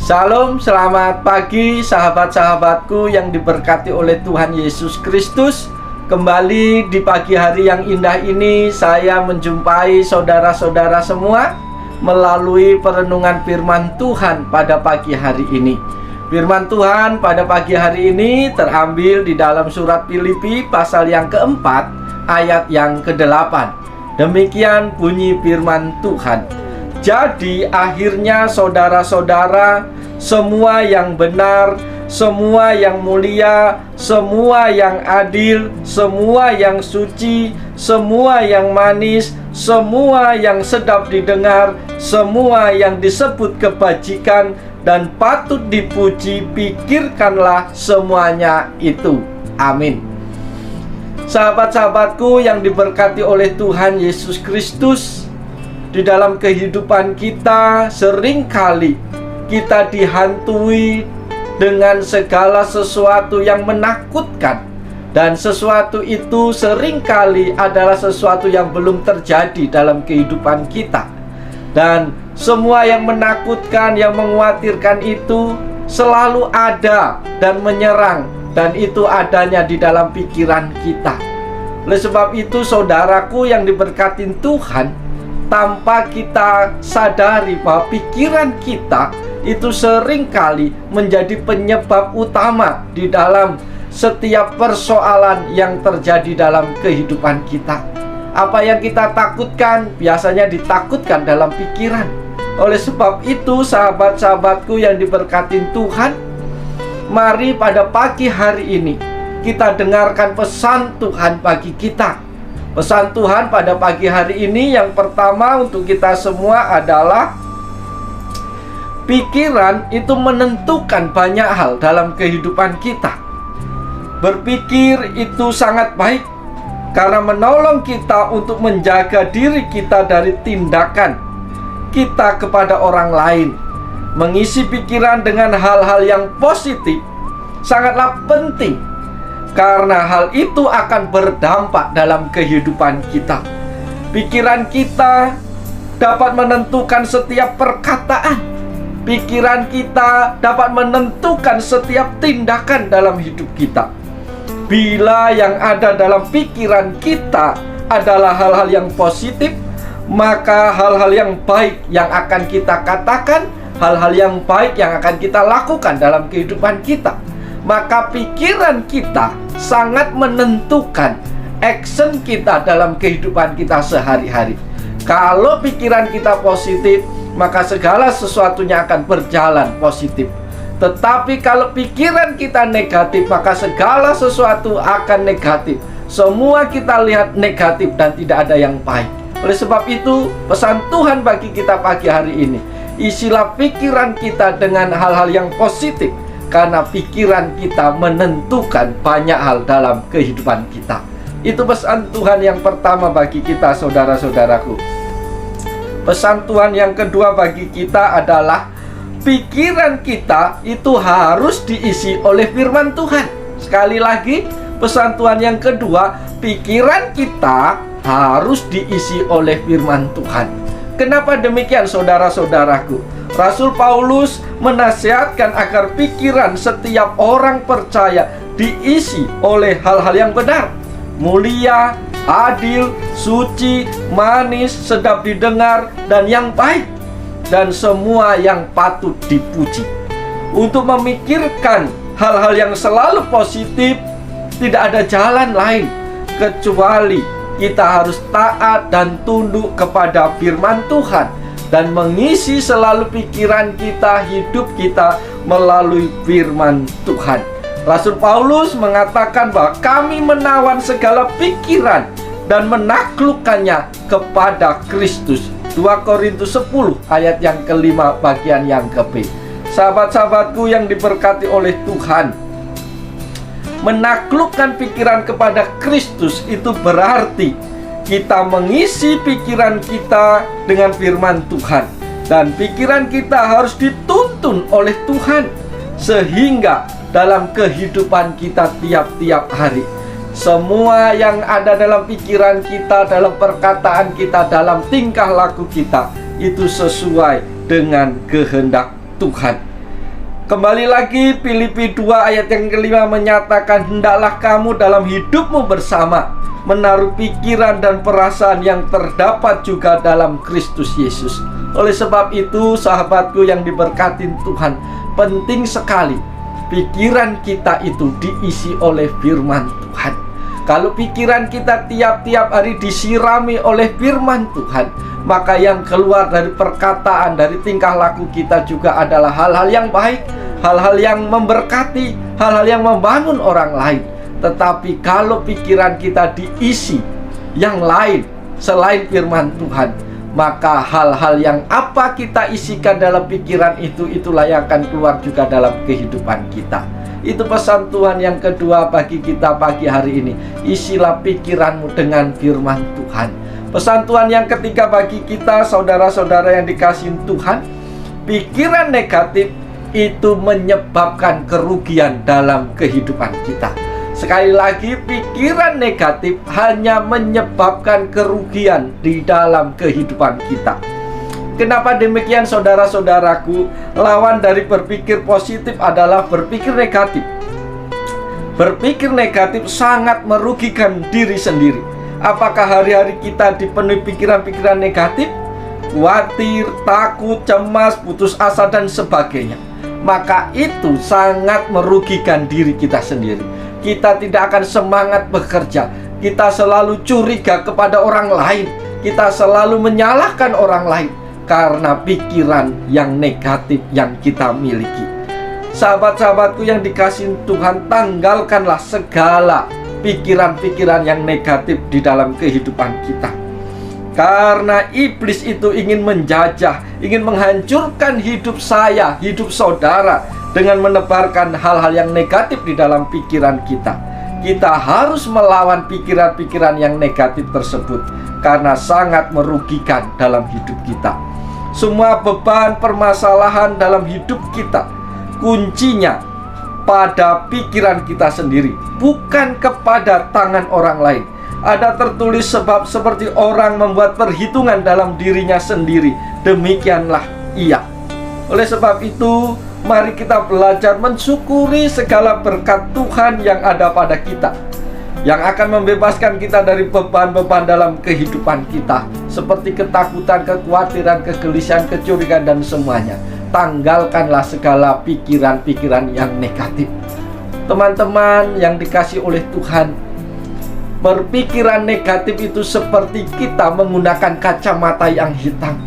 Shalom, selamat pagi sahabat-sahabatku yang diberkati oleh Tuhan Yesus Kristus. Kembali di pagi hari yang indah ini, saya menjumpai saudara-saudara semua melalui perenungan firman Tuhan pada pagi hari ini. Firman Tuhan pada pagi hari ini terambil di dalam surat Filipi pasal yang keempat, ayat yang ke-8. Demikian bunyi firman Tuhan. Jadi akhirnya saudara-saudara, semua yang benar, semua yang mulia, semua yang adil, semua yang suci, semua yang manis, semua yang sedap didengar, semua yang disebut kebajikan dan patut dipuji, pikirkanlah semuanya itu. Amin. Sahabat-sahabatku yang diberkati oleh Tuhan Yesus Kristus, di dalam kehidupan kita seringkali kita dihantui dengan segala sesuatu yang menakutkan, dan sesuatu itu seringkali adalah sesuatu yang belum terjadi dalam kehidupan kita. Dan semua yang menakutkan, yang mengkhawatirkan itu selalu ada dan menyerang, dan itu adanya di dalam pikiran kita. Oleh sebab itu saudaraku yang diberkatin Tuhan, tanpa kita sadari bahwa pikiran kita itu seringkali menjadi penyebab utama di dalam setiap persoalan yang terjadi dalam kehidupan kita. Apa yang kita takutkan biasanya ditakutkan dalam pikiran. Oleh sebab itu sahabat-sahabatku yang diberkatin Tuhan, mari pada pagi hari ini kita dengarkan pesan Tuhan bagi kita. Pesan Tuhan pada pagi hari ini yang pertama untuk kita semua adalah pikiran itu menentukan banyak hal dalam kehidupan kita. Berpikir itu sangat baik karena menolong kita untuk menjaga diri kita dari tindakan kita kepada orang lain. Mengisi pikiran dengan hal-hal yang positif sangatlah penting, karena hal itu akan berdampak dalam kehidupan kita. Pikiran kita dapat menentukan setiap perkataan. Pikiran kita dapat menentukan setiap tindakan dalam hidup kita. Bila yang ada dalam pikiran kita adalah hal-hal yang positif, maka hal-hal yang baik yang akan kita katakan, hal-hal yang baik yang akan kita lakukan dalam kehidupan kita. Maka pikiran kita sangat menentukan action kita dalam kehidupan kita sehari-hari. Kalau pikiran kita positif, maka segala sesuatunya akan berjalan positif. Tetapi kalau pikiran kita negatif, maka segala sesuatu akan negatif. Semua kita lihat negatif dan tidak ada yang baik. Oleh sebab itu, pesan Tuhan bagi kita pagi hari ini, isilah pikiran kita dengan hal-hal yang positif, karena pikiran kita menentukan banyak hal dalam kehidupan kita. Itu pesan Tuhan yang pertama bagi kita, saudara-saudaraku. Pesan Tuhan yang kedua bagi kita adalah pikiran kita itu harus diisi oleh firman Tuhan. Sekali lagi, pesan Tuhan yang kedua, pikiran kita harus diisi oleh firman Tuhan. Kenapa demikian, saudara-saudaraku? Rasul Paulus menasihatkan agar pikiran setiap orang percaya diisi oleh hal-hal yang benar, mulia, adil, suci, manis, sedap didengar, dan yang baik, dan semua yang patut dipuji. Untuk memikirkan hal-hal yang selalu positif, tidak ada jalan lain kecuali kita harus taat dan tunduk kepada firman Tuhan, dan mengisi selalu pikiran kita, hidup kita melalui firman Tuhan. Rasul Paulus mengatakan bahwa kami menawan segala pikiran dan menaklukkannya kepada Kristus. 2 Korintus 10 ayat yang ke-5 bagian yang ke-B. Sahabat-sahabatku yang diberkati oleh Tuhan, menaklukkan pikiran kepada Kristus itu berarti kita mengisi pikiran kita dengan firman Tuhan, dan pikiran kita harus dituntun oleh Tuhan, sehingga dalam kehidupan kita tiap-tiap hari, semua yang ada dalam pikiran kita, dalam perkataan kita, dalam tingkah laku kita, itu sesuai dengan kehendak Tuhan. Kembali lagi, Filipi 2 ayat yang kelima menyatakan, hendaklah kamu dalam hidupmu bersama menaruh pikiran dan perasaan yang terdapat juga dalam Kristus Yesus. Oleh sebab itu, sahabatku yang diberkati Tuhan, penting sekali pikiran kita itu diisi oleh firman Tuhan. Kalau pikiran kita tiap-tiap hari disirami oleh firman Tuhan, maka yang keluar dari perkataan, dari tingkah laku kita juga adalah hal-hal yang baik, hal-hal yang memberkati, hal-hal yang membangun orang lain. Tetapi kalau pikiran kita diisi yang lain selain firman Tuhan, maka hal-hal yang apa kita isikan dalam pikiran itu, itulah yang akan keluar juga dalam kehidupan kita. Itu pesan Tuhan yang kedua bagi kita pagi hari ini. Isilah pikiranmu dengan firman Tuhan. Pesan Tuhan yang ketiga bagi kita, saudara-saudara yang dikasihi Tuhan, pikiran negatif itu menyebabkan kerugian dalam kehidupan kita. Sekali lagi, pikiran negatif hanya menyebabkan kerugian di dalam kehidupan kita. Kenapa demikian, saudara-saudaraku? Lawan dari berpikir positif adalah berpikir negatif. Berpikir negatif sangat merugikan diri sendiri. Apakah hari-hari kita dipenuhi pikiran-pikiran negatif? Khawatir, takut, cemas, putus asa, dan sebagainya. Maka itu sangat merugikan diri kita sendiri. Kita tidak akan semangat bekerja. Kita selalu curiga kepada orang lain. Kita selalu menyalahkan orang lain karena pikiran yang negatif yang kita miliki. Sahabat-sahabatku yang dikasihi Tuhan, tanggalkanlah segala pikiran-pikiran yang negatif di dalam kehidupan kita. Karena iblis itu ingin menjajah, ingin menghancurkan hidup saya, hidup saudara, dengan menebarkan hal-hal yang negatif di dalam pikiran kita. Kita harus melawan pikiran-pikiran yang negatif tersebut, karena sangat merugikan dalam hidup kita. Semua beban permasalahan dalam hidup kita, kuncinya pada pikiran kita sendiri, bukan kepada tangan orang lain. Ada tertulis, sebab seperti orang membuat perhitungan dalam dirinya sendiri, demikianlah ia. Oleh sebab itu, mari kita belajar mensyukuri segala berkat Tuhan yang ada pada kita, yang akan membebaskan kita dari beban-beban dalam kehidupan kita, seperti ketakutan, kekhawatiran, kegelisahan, kecurigaan, dan semuanya. Tanggalkanlah segala pikiran-pikiran yang negatif. Teman-teman yang dikasihi oleh Tuhan, berpikiran negatif itu seperti kita menggunakan kacamata yang hitam.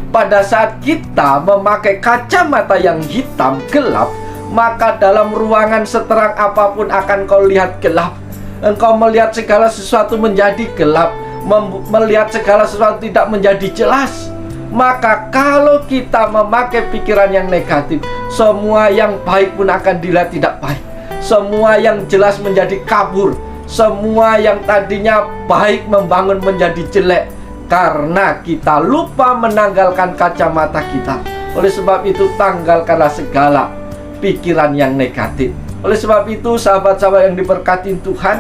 Pada saat kita memakai kacamata yang hitam gelap, maka dalam ruangan seterang apapun akan kau lihat gelap. Engkau melihat segala sesuatu menjadi gelap, melihat segala sesuatu tidak menjadi jelas. Maka kalau kita memakai pikiran yang negatif, semua yang baik pun akan dilihat tidak baik. Semua yang jelas menjadi kabur. Semua yang tadinya baik membangun menjadi jelek, karena kita lupa menanggalkan kacamata kita. Oleh sebab itu, tanggalkanlah segala pikiran yang negatif. Oleh sebab itu, sahabat-sahabat yang diberkati Tuhan,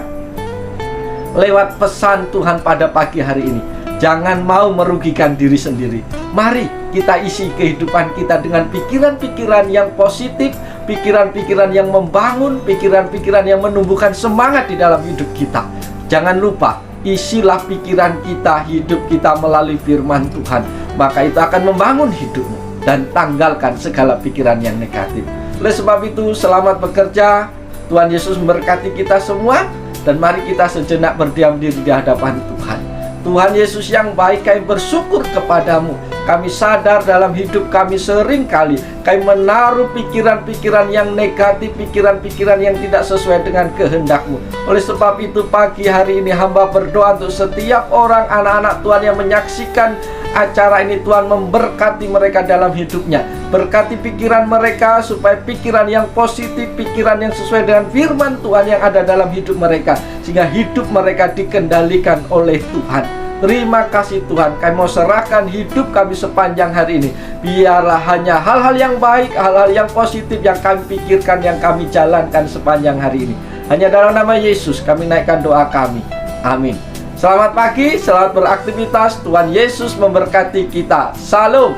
lewat pesan Tuhan pada pagi hari ini, jangan mau merugikan diri sendiri. Mari kita isi kehidupan kita dengan pikiran-pikiran yang positif, pikiran-pikiran yang membangun, pikiran-pikiran yang menumbuhkan semangat di dalam hidup kita. Jangan lupa, isilah pikiran kita, hidup kita melalui firman Tuhan. Maka itu akan membangun hidupmu. Dan tanggalkan segala pikiran yang negatif. Oleh sebab itu, selamat bekerja. Tuhan Yesus memberkati kita semua. Dan mari kita sejenak berdiam diri di hadapan Tuhan. Tuhan Yesus yang baik, kami bersyukur kepadamu. Kami sadar dalam hidup kami seringkali kami menaruh pikiran-pikiran yang negatif, pikiran-pikiran yang tidak sesuai dengan kehendak-Mu. Oleh sebab itu pagi hari ini hamba berdoa untuk setiap orang, anak-anak Tuhan yang menyaksikan acara ini. Tuhan memberkati mereka dalam hidupnya. Berkati pikiran mereka supaya pikiran yang positif, pikiran yang sesuai dengan firman Tuhan yang ada dalam hidup mereka, sehingga hidup mereka dikendalikan oleh Tuhan. Terima kasih Tuhan, kami mau serahkan hidup kami sepanjang hari ini. Biarlah hanya hal-hal yang baik, hal-hal yang positif yang kami pikirkan, yang kami jalankan sepanjang hari ini. Hanya dalam nama Yesus kami naikkan doa kami. Amin. Selamat pagi, selamat beraktivitas. Tuhan Yesus memberkati kita. Salam.